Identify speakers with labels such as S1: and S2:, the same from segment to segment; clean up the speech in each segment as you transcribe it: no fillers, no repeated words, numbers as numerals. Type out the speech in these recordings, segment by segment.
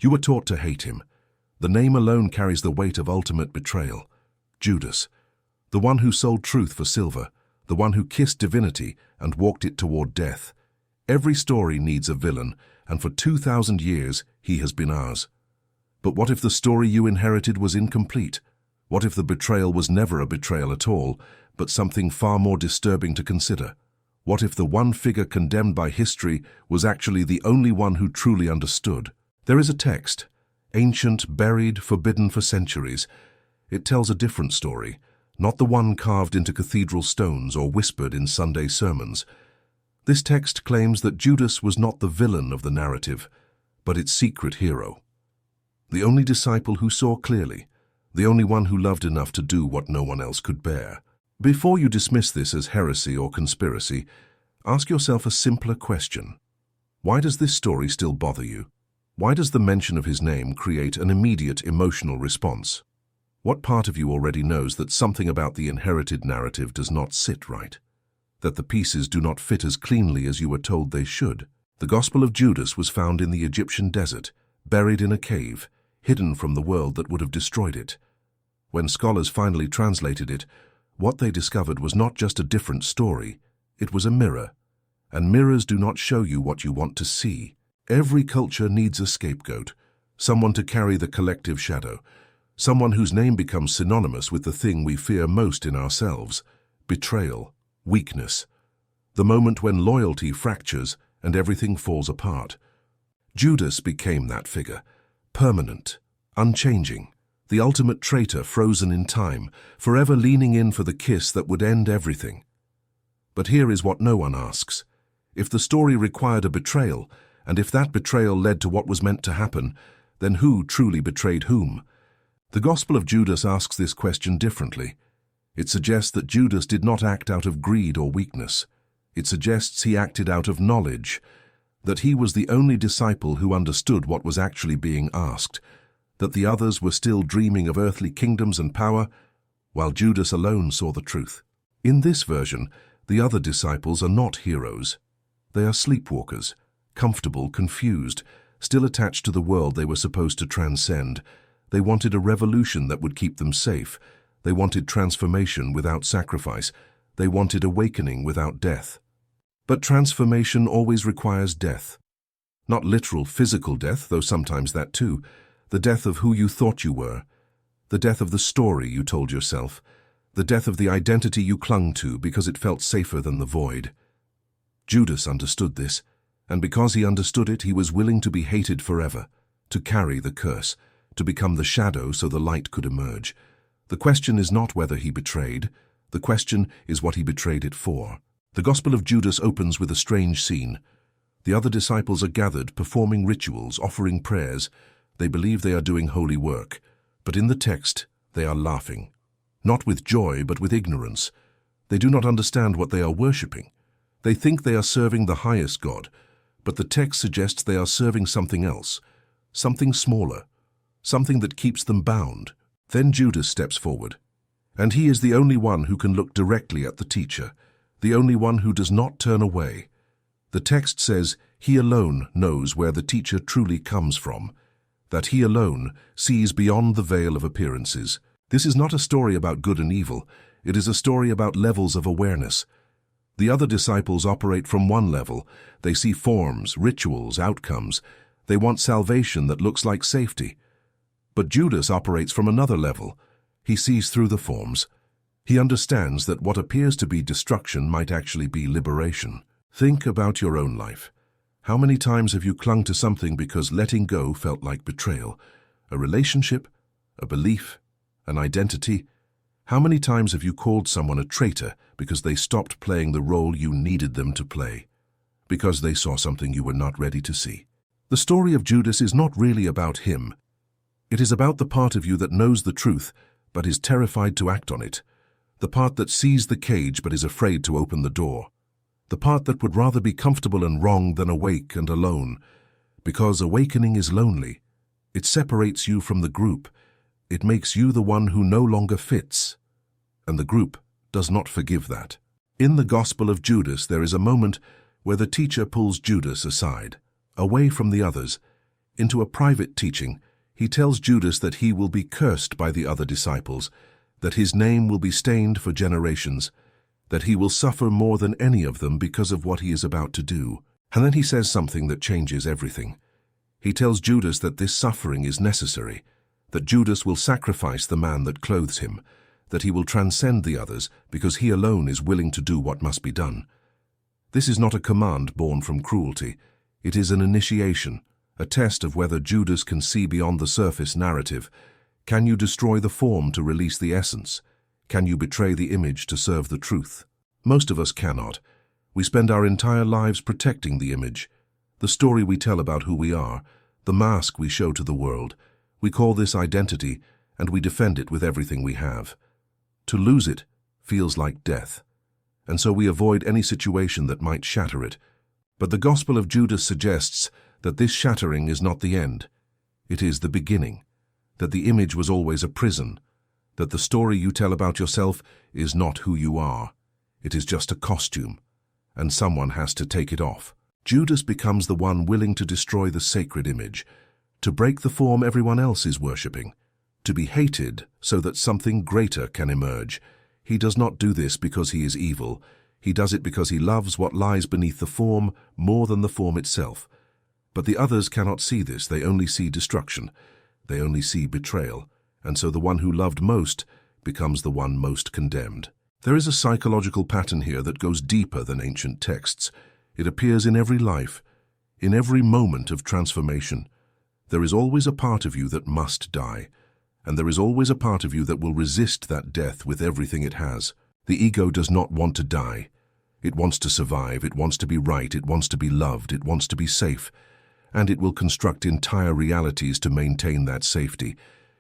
S1: You were taught to hate him. The name alone carries the weight of ultimate betrayal. Judas, the one who sold truth for silver, the one who kissed divinity and walked it toward death. Every story needs a villain, and for 2,000 years he has been ours. But what if the story you inherited was incomplete? What if the betrayal was never a betrayal at all, but something far more disturbing to consider? What if the one figure condemned by history was actually the only one who truly understood? There is a text, ancient, buried, forbidden for centuries. It tells a different story, not the one carved into cathedral stones or whispered in Sunday sermons. This text claims that Judas was not the villain of the narrative, but its secret hero. The only disciple who saw clearly, the only one who loved enough to do what no one else could bear. Before you dismiss this as heresy or conspiracy, ask yourself a simpler question. Why does this story still bother you? Why does the mention of his name create an immediate emotional response? What part of you already knows that something about the inherited narrative does not sit right? That the pieces do not fit as cleanly as you were told they should? The Gospel of Judas was found in the Egyptian desert, buried in a cave, hidden from the world that would have destroyed it. When scholars finally translated it, what they discovered was not just a different story, it was a mirror. And mirrors do not show you what you want to see. Every culture needs a scapegoat, someone to carry the collective shadow, someone whose name becomes synonymous with the thing we fear most in ourselves: betrayal, weakness, the moment when loyalty fractures and everything falls apart. Judas became that figure, permanent, unchanging, the ultimate traitor frozen in time, forever leaning in for the kiss that would end everything. But here is what no one asks. If the story required a betrayal, and if that betrayal led to what was meant to happen, then who truly betrayed whom? The Gospel of Judas asks this question differently. It suggests that Judas did not act out of greed or weakness. It suggests he acted out of knowledge, that he was the only disciple who understood what was actually being asked, that the others were still dreaming of earthly kingdoms and power, while Judas alone saw the truth. In this version, the other disciples are not heroes. They are sleepwalkers, comfortable, confused, still attached to the world they were supposed to transcend. They wanted a revolution that would keep them safe. They wanted transformation without sacrifice. They wanted awakening without death. But transformation always requires death. Not literal physical death, though sometimes that too. The death of who you thought you were. The death of the story you told yourself. The death of the identity you clung to because it felt safer than the void. Judas understood this, and because he understood it, he was willing to be hated forever, to carry the curse, to become the shadow so the light could emerge. The question is not whether he betrayed. The question is what he betrayed it for. The Gospel of Judas opens with a strange scene. The other disciples are gathered, performing rituals, offering prayers. They believe they are doing holy work, but in the text they are laughing. Not with joy, but with ignorance. They do not understand what they are worshipping. They think they are serving the highest God, but the text suggests they are serving something else, something smaller, something that keeps them bound. Then Judas steps forward, and he is the only one who can look directly at the teacher, the only one who does not turn away. The text says he alone knows where the teacher truly comes from, that he alone sees beyond the veil of appearances. This is not a story about good and evil. It is a story about levels of awareness. The other disciples operate from one level. They see forms, rituals, outcomes. They want salvation that looks like safety. But Judas operates from another level. He sees through the forms. He understands that what appears to be destruction might actually be liberation. Think about your own life. How many times have you clung to something because letting go felt like betrayal? A relationship, a belief, an identity? How many times have you called someone a traitor because they stopped playing the role you needed them to play? Because they saw something you were not ready to see. The story of Judas is not really about him. It is about the part of you that knows the truth but is terrified to act on it. The part that sees the cage but is afraid to open the door. The part that would rather be comfortable and wrong than awake and alone. Because awakening is lonely. It separates you from the group. It makes you the one who no longer fits. And the group does not forgive that. In the Gospel of Judas, there is a moment where the teacher pulls Judas aside, away from the others. into a private teaching, he tells Judas that he will be cursed by the other disciples, that his name will be stained for generations, that he will suffer more than any of them because of what he is about to do. And then he says something that changes everything. He tells Judas that this suffering is necessary, that Judas will sacrifice the man that clothes him, that he will transcend the others because he alone is willing to do what must be done. This is not a command born from cruelty. It is an initiation, a test of whether Judas can see beyond the surface narrative. Can you destroy the form to release the essence? Can you betray the image to serve the truth? Most of us cannot. We spend our entire lives protecting the image, the story we tell about who we are, the mask we show to the world. We call this identity, and we defend it with everything we have. To lose it feels like death, and so we avoid any situation that might shatter it. But the Gospel of Judas suggests that this shattering is not the end. It is the beginning, that the image was always a prison, that the story you tell about yourself is not who you are. It is just a costume, and someone has to take it off. Judas becomes the one willing to destroy the sacred image, to break the form everyone else is worshipping, to be hated so that something greater can emerge. He does not do this because he is evil. He does it because he loves what lies beneath the form more than the form itself. But the others cannot see this. They only see destruction. They only see betrayal. And so the one who loved most becomes the one most condemned. There is a psychological pattern here that goes deeper than ancient texts. It appears in every life, in every moment of transformation. There is always a part of you that must die, and there is always a part of you that will resist that death with everything it has. The ego does not want to die. It wants to survive, it wants to be right, it wants to be loved, it wants to be safe, and it will construct entire realities to maintain that safety.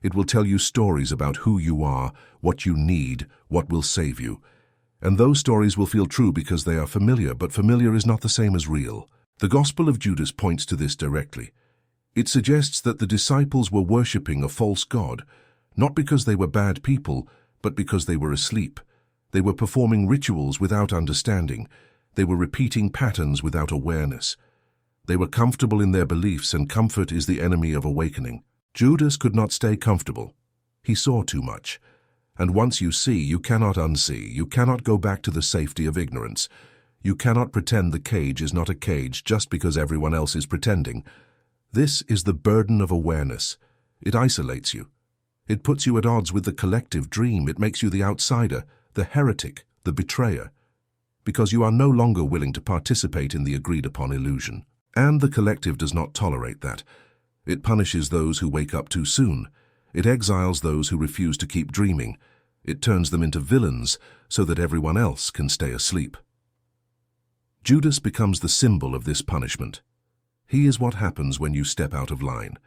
S1: It will tell you stories about who you are, what you need, what will save you. And those stories will feel true because they are familiar, but familiar is not the same as real. The Gospel of Judas points to this directly. It suggests that the disciples were worshipping a false god, not because they were bad people, but because they were asleep. They were performing rituals without understanding. They were repeating patterns without awareness. They were comfortable in their beliefs, and comfort is the enemy of awakening. Judas could not stay comfortable. He saw too much. And once you see, you cannot unsee. You cannot go back to the safety of ignorance. You cannot pretend the cage is not a cage just because everyone else is pretending. This is the burden of awareness. It isolates you. It puts you at odds with the collective dream. It makes you the outsider, the heretic, the betrayer, because you are no longer willing to participate in the agreed-upon illusion. And the collective does not tolerate that. It punishes those who wake up too soon. It exiles those who refuse to keep dreaming. It turns them into villains so that everyone else can stay asleep. Judas becomes the symbol of this punishment. He is what happens when you step out of line,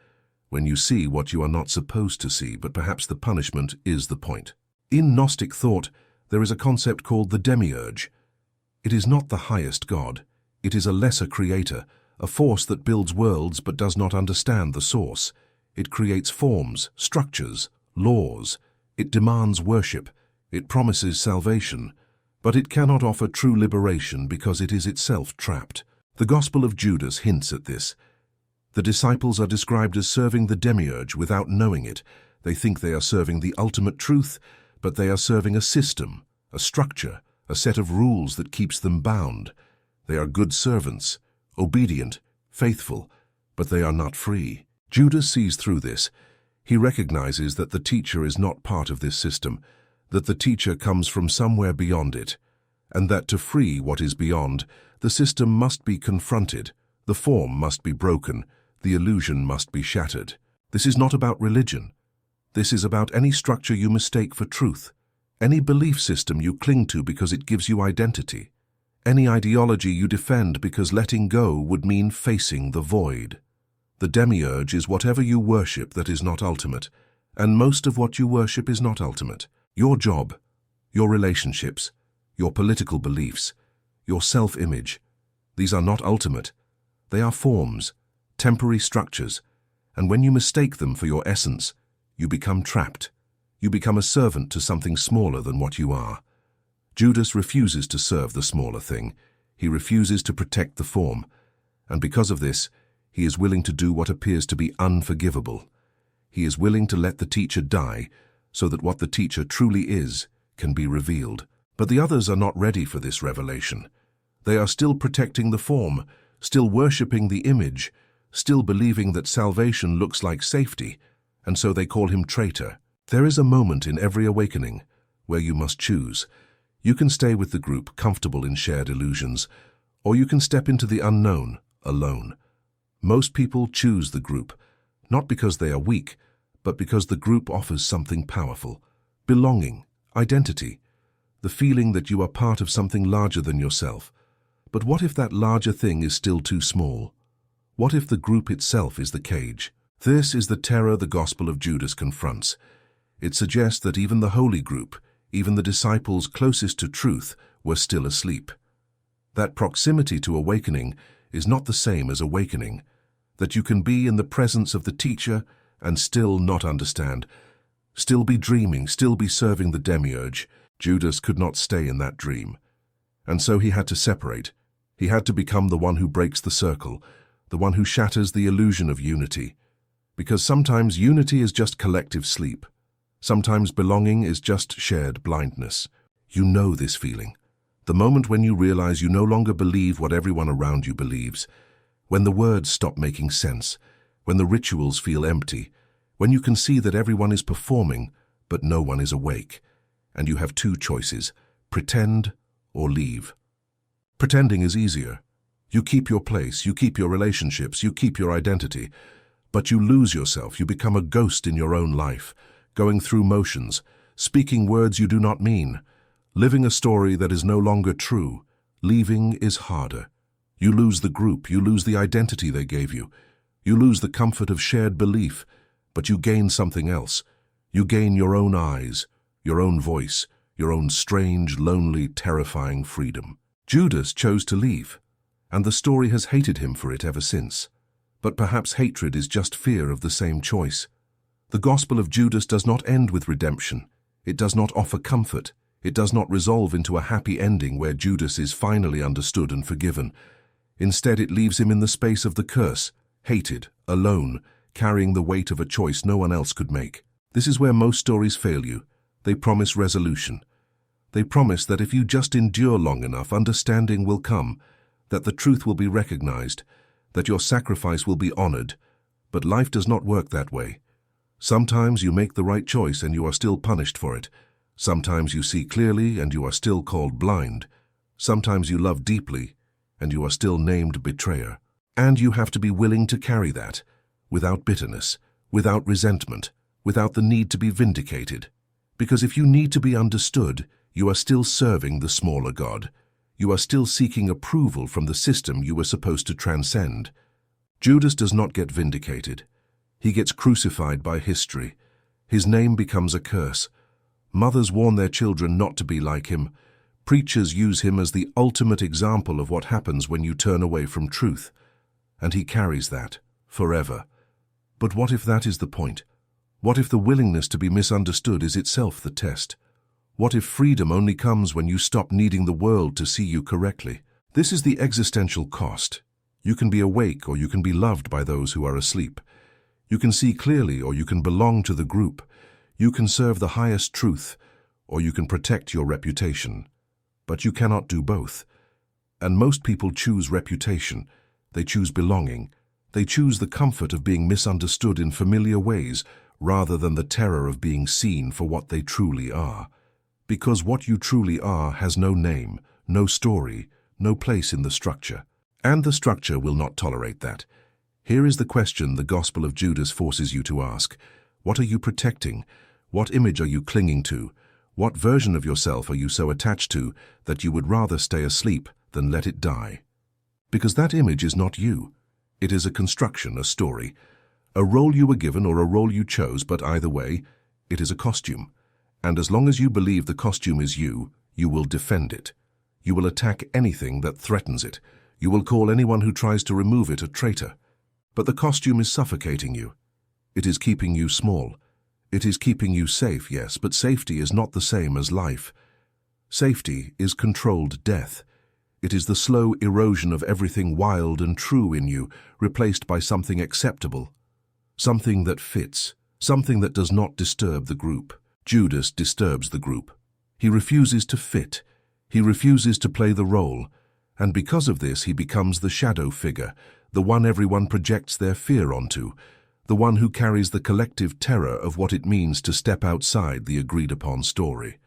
S1: when you see what you are not supposed to see, but perhaps the punishment is the point. In Gnostic thought, there is a concept called the demiurge. It is not the highest god. It is a lesser creator, a force that builds worlds but does not understand the source. It creates forms, structures, laws. It demands worship. It promises salvation. But it cannot offer true liberation because it is itself trapped. The Gospel of Judas hints at this. The disciples are described as serving the demiurge without knowing it. They think they are serving the ultimate truth, but they are serving a system, a structure, a set of rules that keeps them bound. They are good servants, obedient, faithful, but they are not free. Judas sees through this. He recognizes that the teacher is not part of this system, that the teacher comes from somewhere beyond it, and that to free what is beyond, the system must be confronted, the form must be broken, the illusion must be shattered. This is not about religion. This is about any structure you mistake for truth, any belief system you cling to because it gives you identity, any ideology you defend because letting go would mean facing the void. The demiurge is whatever you worship that is not ultimate, and most of what you worship is not ultimate. Your job, your relationships, your political beliefs, your self-image, these are not ultimate. They are forms, temporary structures, and when you mistake them for your essence, you become trapped. You become a servant to something smaller than what you are. Judas refuses to serve the smaller thing. He refuses to protect the form, and because of this, He is willing to do what appears to be unforgivable. He is willing to let the teacher die so that what the teacher truly is can be revealed. But the others are not ready for this revelation. They are still protecting the form, still worshipping the image, still believing that salvation looks like safety, and so they call him traitor. There is a moment in every awakening where you must choose. You can stay with the group, comfortable in shared illusions, or you can step into the unknown, alone. Most people choose the group, not because they are weak, but because the group offers something powerful: belonging, identity, the feeling that you are part of something larger than yourself. But what if that larger thing is still too small? What if the group itself is the cage? This is the terror the Gospel of Judas confronts. It suggests that even the holy group, even the disciples closest to truth, were still asleep. That proximity to awakening is not the same as awakening, that you can be in the presence of the teacher and still not understand, still be dreaming, still be serving the demiurge. Judas could not stay in that dream. And so he had to separate. He had to become the one who breaks the circle, the one who shatters the illusion of unity. Because sometimes unity is just collective sleep. Sometimes belonging is just shared blindness. You know this feeling. The moment when you realize you no longer believe what everyone around you believes, when the words stop making sense, when the rituals feel empty, when you can see that everyone is performing but no one is awake, and you have two choices: pretend or leave. Pretending is easier. You keep your place, you keep your relationships, you keep your identity, but you lose yourself. You become a ghost in your own life, going through motions, speaking words you do not mean, living a story that is no longer true. Leaving is harder. You lose the group, you lose the identity they gave you. You lose the comfort of shared belief, but you gain something else. You gain your own eyes, your own voice, your own strange, lonely, terrifying freedom. Judas chose to leave, and the story has hated him for it ever since. But perhaps hatred is just fear of the same choice. The Gospel of Judas does not end with redemption. It does not offer comfort. It does not resolve into a happy ending where Judas is finally understood and forgiven. Instead, it leaves him in the space of the curse, hated, alone, carrying the weight of a choice no one else could make. This is where most stories fail you. They promise resolution. They promise that if you just endure long enough, understanding will come, that the truth will be recognized, that your sacrifice will be honored. But life does not work that way. Sometimes you make the right choice and you are still punished for it. Sometimes you see clearly and you are still called blind. Sometimes you love deeply and you are still named betrayer. And you have to be willing to carry that, without bitterness, without resentment, without the need to be vindicated. Because if you need to be understood, you are still serving the smaller God. You are still seeking approval from the system you were supposed to transcend. Judas does not get vindicated. He gets crucified by history. His name becomes a curse. Mothers warn their children not to be like him. Preachers use him as the ultimate example of what happens when you turn away from truth. And he carries that forever. But what if that is the point? What if the willingness to be misunderstood is itself the test? What if freedom only comes when you stop needing the world to see you correctly? This is the existential cost. You can be awake or you can be loved by those who are asleep. You can see clearly or you can belong to the group. You can serve the highest truth or you can protect your reputation. But you cannot do both. And most people choose reputation. They choose belonging. They choose the comfort of being misunderstood in familiar ways rather than the terror of being seen for what they truly are. Because what you truly are has no name, no story, no place in the structure. And the structure will not tolerate that. Here is the question the Gospel of Judas forces you to ask. What are you protecting? What image are you clinging to? What version of yourself are you so attached to that you would rather stay asleep than let it die? Because that image is not you. It is a construction, a story, a role you were given or a role you chose, but either way, it is a costume. And as long as you believe the costume is you, you will defend it. You will attack anything that threatens it. You will call anyone who tries to remove it a traitor. But the costume is suffocating you. It is keeping you small. It is keeping you safe, yes, but safety is not the same as life. Safety is controlled death. It is the slow erosion of everything wild and true in you, replaced by something acceptable, something that fits, something that does not disturb the group. Judas disturbs the group. He refuses to fit. He refuses to play the role, and because of this he becomes the shadow figure, the one everyone projects their fear onto, the one who carries the collective terror of what it means to step outside the agreed-upon story.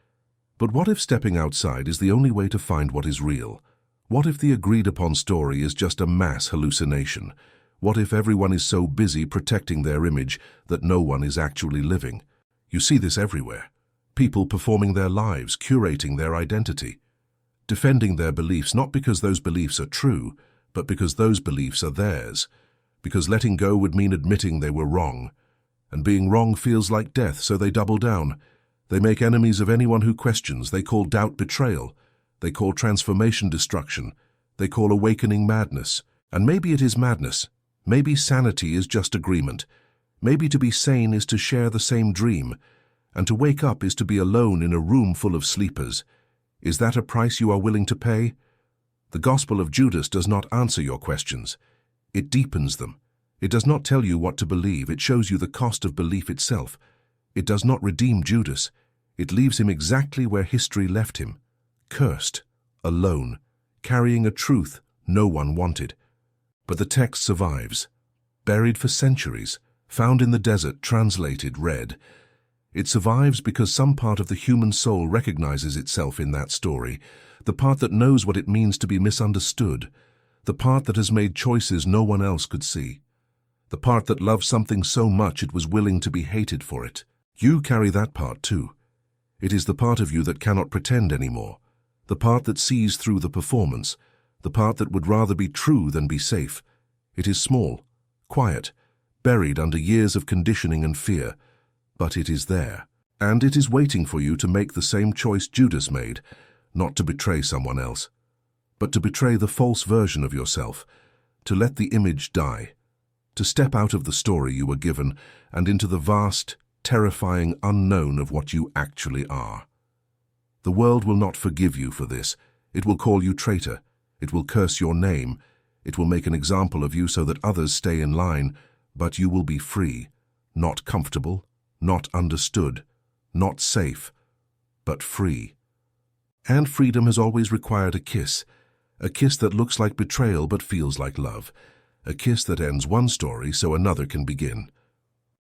S1: But what if stepping outside is the only way to find what is real? What if the agreed-upon story is just a mass hallucination? What if everyone is so busy protecting their image that no one is actually living? You see this everywhere. People performing their lives, curating their identity, defending their beliefs not because those beliefs are true, but because those beliefs are theirs. Because letting go would mean admitting they were wrong. And being wrong feels like death, so they double down. They make enemies of anyone who questions. They call doubt betrayal. They call transformation destruction. They call awakening madness. And maybe it is madness. Maybe sanity is just agreement. Maybe to be sane is to share the same dream. And to wake up is to be alone in a room full of sleepers. Is that a price you are willing to pay? The Gospel of Judas does not answer your questions. It deepens them. It does not tell you what to believe. It shows you the cost of belief itself. It does not redeem Judas. It leaves him exactly where history left him, cursed, alone, carrying a truth no one wanted. But the text survives, buried for centuries, found in the desert, translated, read. It survives because some part of the human soul recognizes itself in that story, the part that knows what it means to be misunderstood, the part that has made choices no one else could see, the part that loves something so much it was willing to be hated for it. You carry that part too. It is the part of you that cannot pretend anymore, the part that sees through the performance, the part that would rather be true than be safe. It is small, quiet, buried under years of conditioning and fear, but it is there, and it is waiting for you to make the same choice Judas made, not to betray someone else, but to betray the false version of yourself, to let the image die, to step out of the story you were given and into the vast, terrifying unknown of what you actually are. The world will not forgive you for this. It will call you traitor. It will curse your name. It will make an example of you so that others stay in line, but you will be free, not comfortable, not understood, not safe, but free. And freedom has always required a kiss that looks like betrayal but feels like love, a kiss that ends one story so another can begin.